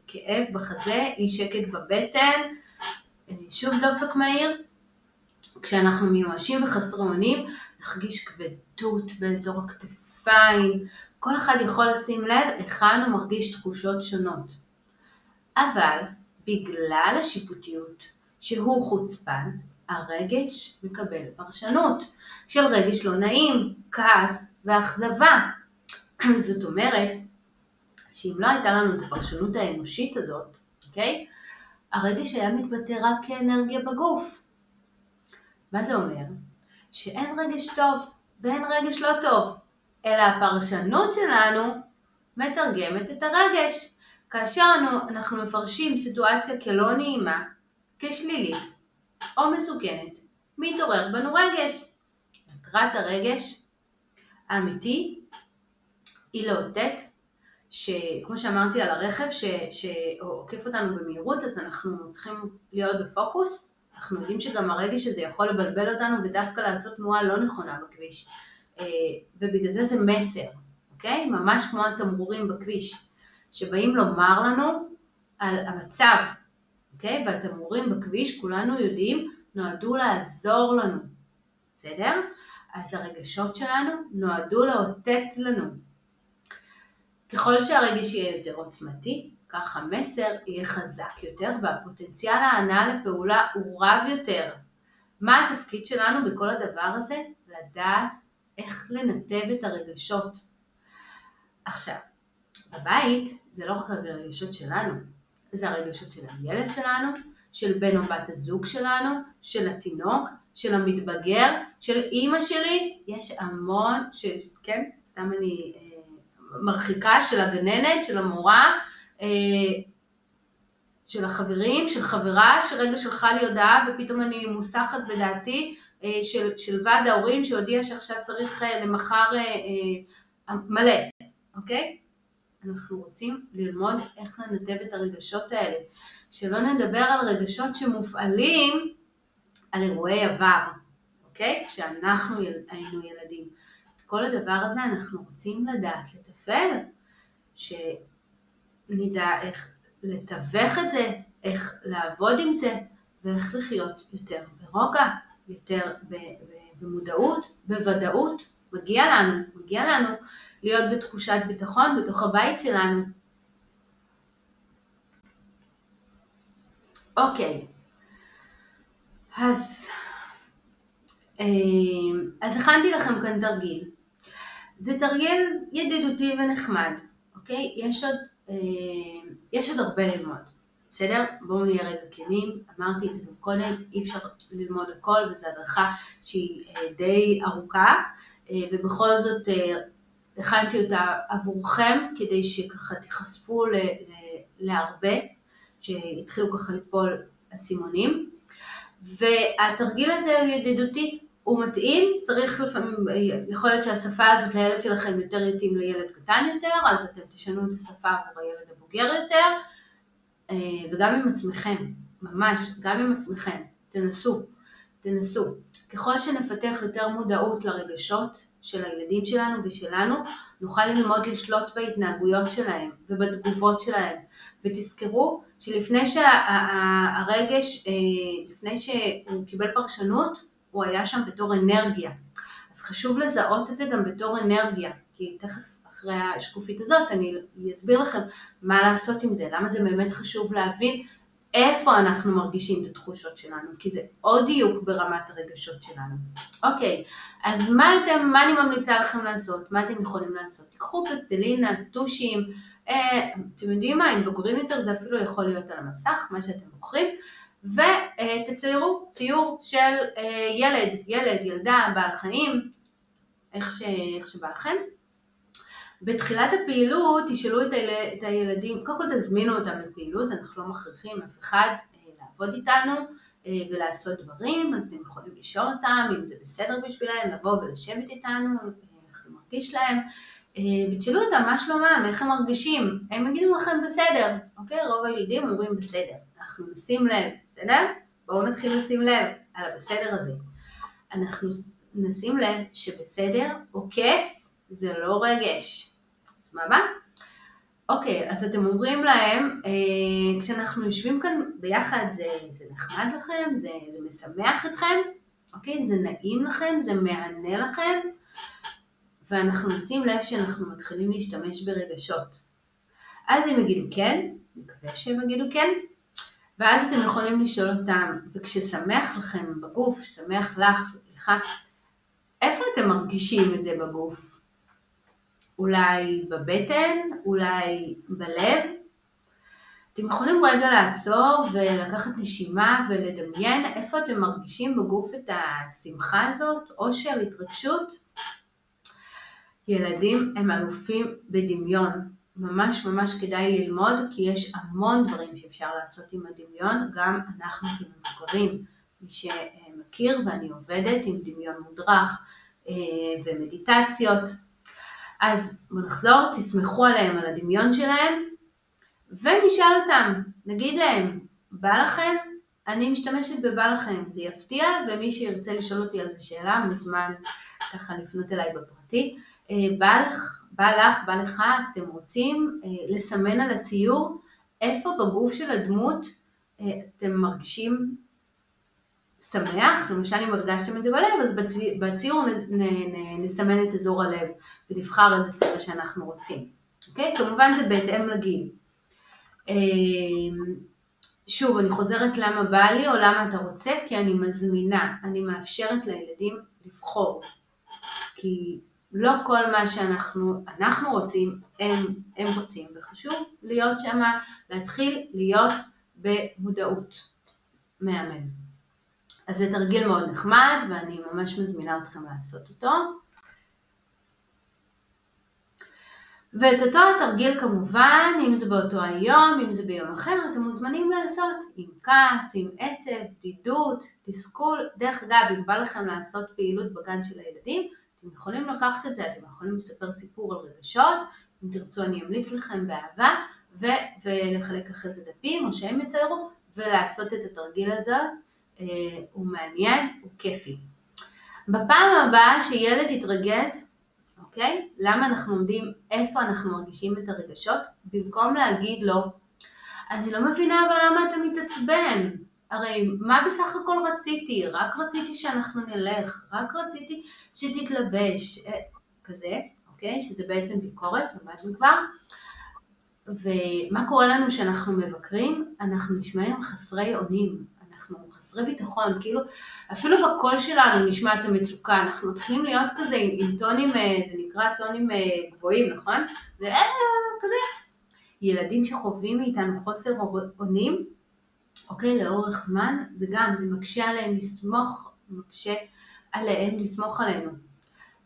כאב בחזה, אי שקט בבטן, שוב דופק מהיר. כשאנחנו מיואשים וחסרי אונים, נרגיש כבדות באזור הכתפיים. כל אחד יכול לשים לב היכן הוא מרגיש תחושות שונות. אבל בגלל השיפוטיות שהוא חוצפן, הרגש מקבל פרשנות של רגש לא נעים, כעס ואכזבה. זאת אומרת שאם לא הייתה לנו את הפרשנות האנושית הזאת, אוקיי? הרגש היה מתבטא רק כאנרגיה בגוף. מה זה אומר? שאין רגש טוב ואין רגש לא טוב, אלא הפרשנות שלנו מתרגמת את הרגש. כאשר אנחנו מפרשים סיטואציה כלא נעימה, כשלילית או מסוכנת, מתעורר בנו רגש. מטרת הרגש האמיתי היא לאותת, שכמו שאמרתי על הרכב שעוקף אותנו במהירות, אז אנחנו צריכים להיות בפוקוס. אנחנו יודעים שגם הרגש הזה יכול לבלבל אותנו ודווקא לעשות תנועה לא נכונה בכביש. ובגלל זה מסר, אוקיי? ממש כמו התמרורים בכביש, שבאים לומר לנו על המצב, אוקיי? והתמרורים בכביש, כולנו יודעים, נועדו לעזור לנו, בסדר? אז הרגשות שלנו נועדו לאותת לנו. ככל שהרגש יהיה יותר עוצמתי, כך המסר יהיה חזק יותר והפוטנציאל ההנאה לפעולה הוא רב יותר. מה התפקיד שלנו בכל הדבר הזה? לדעת איך לנתב את הרגשות. עכשיו, בבית זה לא רק הרגשות שלנו, זה הרגשות של הילד שלנו, של בן או בת הזוג שלנו, של התינוק, של המתבגר, של אמא שלי, יש המון, כן, סתם אני מרחיקה, של הגננת, של המורה, של החברים, של חברה, שרגע שלחה לי הודעה ופתאום אני מוסחת בדעתי, של ועד ההורים שהודיע שעכשיו צריך למחר מלא, אוקיי? אנחנו רוצים ללמוד איך לנתב את הרגשות האלה, שלא נדבר על רגשות שמופעלים על אירועי עבר, אוקיי? כשאנחנו היינו ילדים. את כל הדבר הזה אנחנו רוצים לדעת לתפעל, שנדע איך לתווך את זה, איך לעבוד עם זה, ואיך לחיות יותר ברוגע, יותר במודעות, בוודאות. מגיע לנו להיות בתחושת ביטחון בתוך הבית שלנו. אוקיי, אז הכנתי לכם כאן תרגיל. זה תרגיל ידידותי ונחמד, אוקיי? יש עוד הרבה ללמוד, בסדר? בואו נהיה רגע כנים, אמרתי את זה גם קודם, אי אפשר ללמוד הכל, וזו הדרכה שהיא די ארוכה, ובכל זאת הכנתי אותה עבורכם, כדי שככה תחשפו להרבה, שיתחילו ככה ליפול הסימונים. והתרגיל הזה הוא ידידותי, הוא מתאים, יכול להיות שהשפה הזאת לילד שלכם יותר יתאים לילד קטן יותר, אז אתם תשנו את השפה עבור הילד הבוגר יותר, וגם עם עצמכם, ממש, גם עם עצמכם, תנסו. ככל שנפתח יותר מודעות לרגשות של הילדים שלנו ושלנו, נוכל ללמוד לשלוט בהתנהגויות שלהם ובתגובות שלהם. ותזכרו שלפני שהרגש, לפני שהוא קיבל פרשנות, הוא היה שם בתור אנרגיה. אז חשוב לזהות את זה גם בתור אנרגיה, כי תכף אחרי השקופית הזאת אני אסביר לכם מה לעשות עם זה, למה זה באמת חשוב להבין איפה אנחנו מרגישים את התחושות שלנו, כי זה עוד דיוק ברמת הרגשות שלנו. אוקיי, אז מה אני ממליצה לכם לעשות? מה אתם יכולים לעשות? תיקחו פלסטלינה, טושים, אתם יודעים מה, אם בוגרים יותר זה אפילו יכול להיות על המסך, מה שאתם בוחרים, ותציירו ציור של ילדה, בעל חיים, איך שבא לכם. בתחילת הפעילות תשאלו את הילדים, קודם כל תזמינו אותם לפעילות, אנחנו לא מכריחים אף אחד לעבוד איתנו ולעשות דברים, אז אתם יכולים לשאול אותם אם זה בסדר בשבילם, לבוא ולשבת איתנו, איך זה מרגיש להם, ותשאלו אותם מה שלומם, איך הם מרגישים, הם יגידו לכם בסדר, אוקיי? רוב הילדים אומרים בסדר, אנחנו נשים לב, בסדר? בואו נתחיל לשים לב על הבסדר הזה. אנחנו נשים לב שבסדר או כיף זה לא רגש. סבבה? אוקיי, אז אתם אומרים להם, כשאנחנו יושבים כאן ביחד, זה נחמד לכם, זה משמח אתכם, אוקיי? זה נעים לכם, זה מענה לכם, ואנחנו נשים לב שאנחנו מתחילים להשתמש ברגשות. אז הם יגידו כן, מקווה שהם יגידו כן, ואז אתם יכולים לשאול אותם, וכששמח לכם בגוף, שמח לך, איפה אתם מרגישים את זה בגוף? אולי בבטן, אולי בלב. אתם יכולים רגע לעצור ולקחת נשימה ולדמיין איפה אתם מרגישים בגוף את השמחה הזאת, או של התרגשות. ילדים הם אלופים בדמיון, ממש כדאי ללמוד, כי יש המון דברים שאפשר לעשות עם הדמיון, גם אנחנו כמבוגרים, מי שמכיר, ואני עובדת עם דמיון מודרך ומדיטציות. אז נחזור, תסמכו עליהם, על הדמיון שלהם, ונשאל אותם, נגיד להם, בא לכם? אני משתמשת בבא לכם, זה יפתיע, ומי שירצה לשאול אותי על זה שאלה, מוזמן ככה לפנות אליי בפרטי. בא לך, אתם רוצים לסמן על הציור, איפה בגוף של הדמות אתם מרגישים שמח, למשל אם הרגשתם את זה בלב, אז בציור נסמן את אזור הלב ונבחר איזה צבע שאנחנו רוצים. אוקיי? כמובן זה בהתאם לגיל. שוב, אני חוזרת למה בא לי או למה אתה רוצה, כי אני מזמינה, אני מאפשרת לילדים לבחור. כי לא כל מה שאנחנו רוצים, הם רוצים, וחשוב להיות שם, להתחיל להיות במודעות. מהמם. אז זה תרגיל מאוד נחמד, ואני ממש מזמינה אתכם לעשות אותו. ואת אותו התרגיל כמובן, אם זה באותו היום, אם זה ביום אחר, אתם מוזמנים לעשות עם כעס, עם עצב, בדידות, תסכול. דרך אגב, אם בא לכם לעשות פעילות בגן של הילדים, אתם יכולים לקחת את זה, אתם יכולים לספר סיפור על רגשות, אם תרצו אני אמליץ לכם באהבה, ולחלק אחרי זה דפים, או שהם יציירו, ולעשות את התרגיל הזה. הוא מעניין, הוא כיפי. בפעם הבאה שילד יתרגז, אוקיי? למה אנחנו עומדים, איפה אנחנו מרגישים את הרגשות? במקום להגיד לו, אני לא מבינה אבל למה אתה מתעצבן? הרי מה בסך הכל רציתי? רק רציתי שאנחנו נלך, רק רציתי שתתלבש, כזה, אוקיי? שזה בעצם ביקורת, למדנו כבר. ומה קורה לנו שאנחנו מבקרים? אנחנו נשמעים חסרי אונים. אנחנו חסרי ביטחון, כאילו אפילו בקול שלנו נשמע את המצוקה, אנחנו מתחילים להיות כזה עם טונים, זה נקרא טונים גבוהים, נכון? זה כזה. ילדים שחווים מאיתנו חוסר אונים, אוקיי, לאורך זמן, זה גם, זה מקשה עליהם לסמוך עלינו.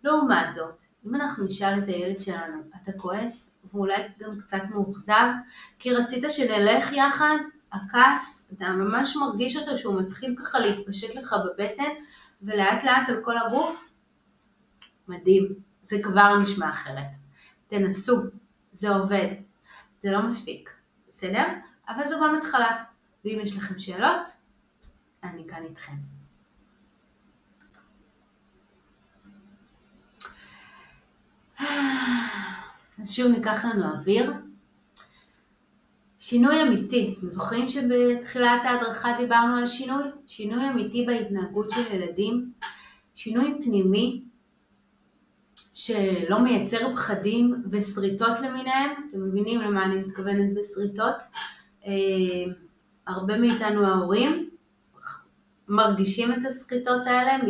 לעומת זאת, אם אנחנו נשאל את הילד שלנו, אתה כועס, ואולי גם קצת מאוכזב, כי רצית שנלך יחד, הכעס, אתה ממש מרגיש אותו שהוא מתחיל ככה להתפשט לך בבטן, ולאט לאט על כל הגוף, מדהים, זה כבר נשמע אחרת. תנסו, זה עובד, זה לא מספיק, בסדר? אבל זו גם התחלה, ואם יש לכם שאלות, אני כאן איתכם. אז שוב ניקח לנו אוויר. שינוי אמיתי. אתם זוכרים שבתחילת ההדרכה דיברנו על שינוי? שינוי אמיתי בהתנהגות של ילדים. שינוי פנימי שלא מייצר פחדים ושריטות למיניהם. אתם מבינים למה אני מתכוונת בשריטות? הרבה מאיתנו ההורים מרגישים את השריטות האלה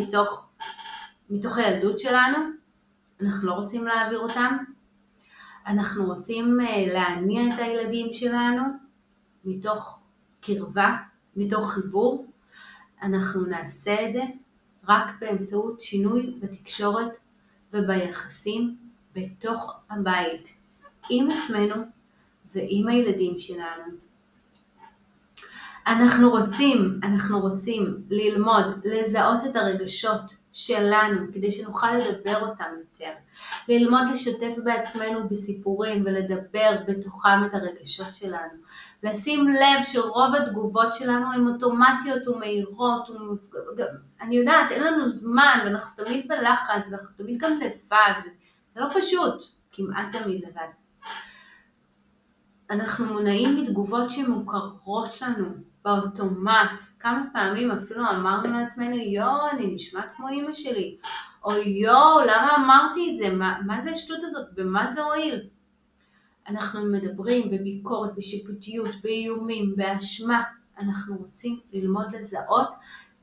מתוך הילדות שלנו. אנחנו לא רוצים להעביר אותם. אנחנו רוצים להניע את הילדים שלנו מתוך קרבה, מתוך חיבור. אנחנו נעשה את זה רק באמצעות שינוי בתקשורת וביחסים בתוך הבית, עם עצמנו ועם הילדים שלנו. אנחנו רוצים ללמוד, לזהות את הרגשות שלנו, כדי שנוכל לדבר אותם יותר. ללמוד לשתף בעצמנו בסיפורים ולדבר בתוכם את הרגשות שלנו. לשים לב שרוב התגובות שלנו הן אוטומטיות ומהירות. אני יודעת, אין לנו זמן, ואנחנו תמיד בלחץ, ואנחנו תמיד גם לבד. זה לא פשוט, כמעט תמיד לבד. אנחנו מונעים מתגובות שמוכרות לנו באוטומט. כמה פעמים אפילו אמרנו לעצמנו, יו, אני נשמע כמו אמא שלי. או יו, למה אמרתי את זה? מה זה השטות הזאת? במה זה הועיל? אנחנו מדברים בביקורת, בשיפוטיות, באיומים, באשמה. אנחנו רוצים ללמוד לזהות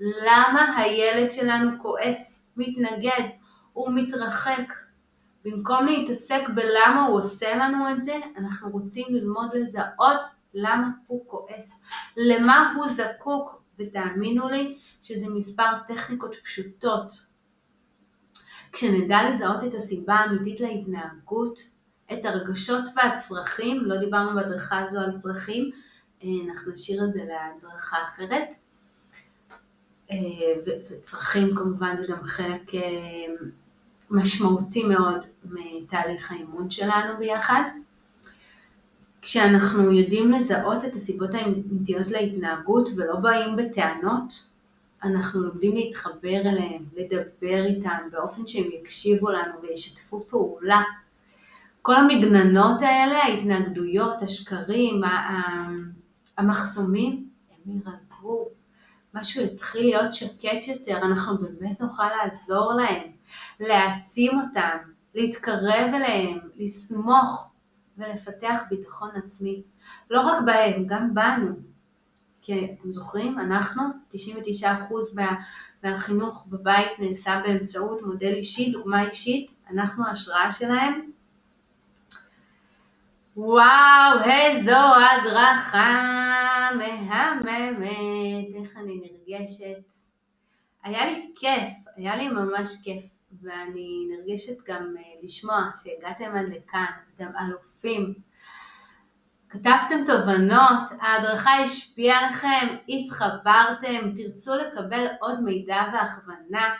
למה הילד שלנו כועס, מתנגד, הוא מתרחק. במקום להתעסק בלמה הוא עושה לנו את זה, אנחנו רוצים ללמוד לזהות למה הוא כועס, למה הוא זקוק, ותאמינו לי שזה מספר טכניקות פשוטות. כשנדע לזהות את הסיבה האמיתית להתנהגות, את הרגשות והצרכים, לא דיברנו בהדרכה הזו על צרכים, אנחנו נשאיר את זה להדרכה אחרת, וצרכים כמובן זה גם חלק משמעותי מאוד מתהליך האימון שלנו ביחד. כשאנחנו יודעים לזהות את הסיבות האמיתיות להתנהגות ולא באים בטענות, אנחנו לומדים להתחבר אליהם, לדבר איתם באופן שהם יקשיבו לנו וישתפו פעולה. כל המגננות האלה, ההתנגדויות, השקרים, המחסומים, הם יירגעו משהו יתחיל להיות שקט יותר, אנחנו באמת נוכל לעזור להם, להעצים אותם, להתקרב אליהם, לסמוך ולפתח ביטחון עצמי. לא רק בהם, גם בנו. כי אתם זוכרים, אנחנו, 99% מהחינוך בבית נעשה באמצעות מודל אישי, דוגמה אישית, אנחנו ההשראה שלהם. וואו, איזו הדרכה מהממת, איך אני נרגשת. היה לי כיף, היה לי ממש כיף, ואני נרגשת גם לשמוע שהגעתם עד לכאן, אתם אלופים. כתבתם תובנות, ההדרכה השפיעה עליכם, התחברתם, תרצו לקבל עוד מידע והכוונה,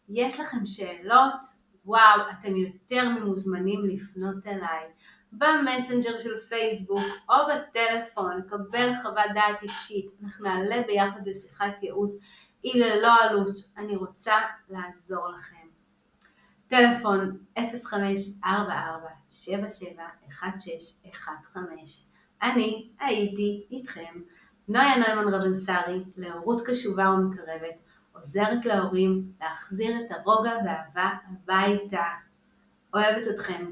יש לכם שאלות, וואו, אתם יותר ממוזמנים לפנות אליי במסנג'ר של פייסבוק או בטלפון, לקבל חוות דעת אישית, אנחנו נעלה ביחד לשיחת ייעוץ, היא ללא עלות, אני רוצה לעזור לכם. טלפון 0544-771615. אני הייתי איתכם, נויה נוימן רבנסרי, להורות קשובה ומקרבת, עוזרת להורים להחזיר את הרוגע והאהבה הביתה. אוהבת אתכם.